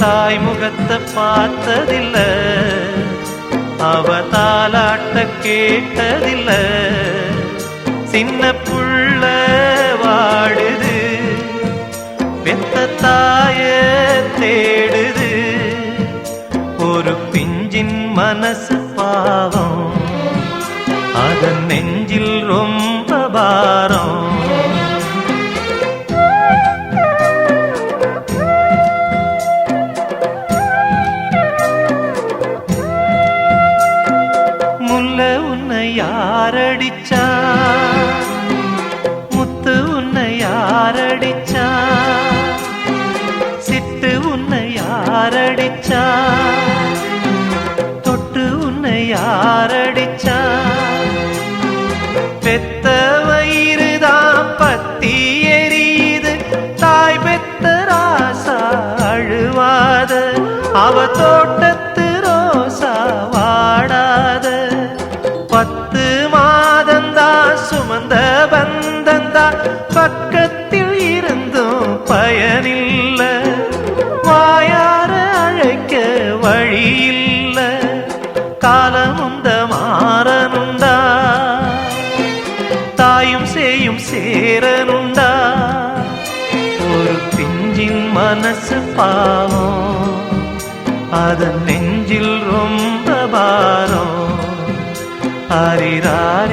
தாய் முகத்தை பார்த்ததில்ல, அவ தாலாட்ட கேட்டதில்ல. சின்ன புள்ள வாடுது, பெத்த தாய தேடுது. ஒரு பிஞ்சின் மனசு பாவம், அதன் நெஞ்சில் ரொம்ப பாரம். முல்ல உன்னை யாரடிச்சா, முத்து உன்னை யாரடிச்சா, சிட்டு உன்னை யாரடிச்சா, தொட்டு உன்னை யாரடிச்சா. பெத்த வயிறுதான் பத்தி எரியுது, தாய் பெத்த ராசா அழுவாத, அவ தோட்டத்து ரோசா வாடாத. 10 மாதந்தா சுமந்த பந்தந்தா, பக்கத்தில் இருந்தும் பயனில்ல. வாயார அழைக்க வழியில்ல, காலமுந்த மாறனுண்டா, தாயும் சேயும் சேரனுண்டா. ஒரு பிஞ்சின் மனசு பாவம், அதன் நெஞ்சில் ரொம்ப பாரம். ஆரிராரிராரிராரோ.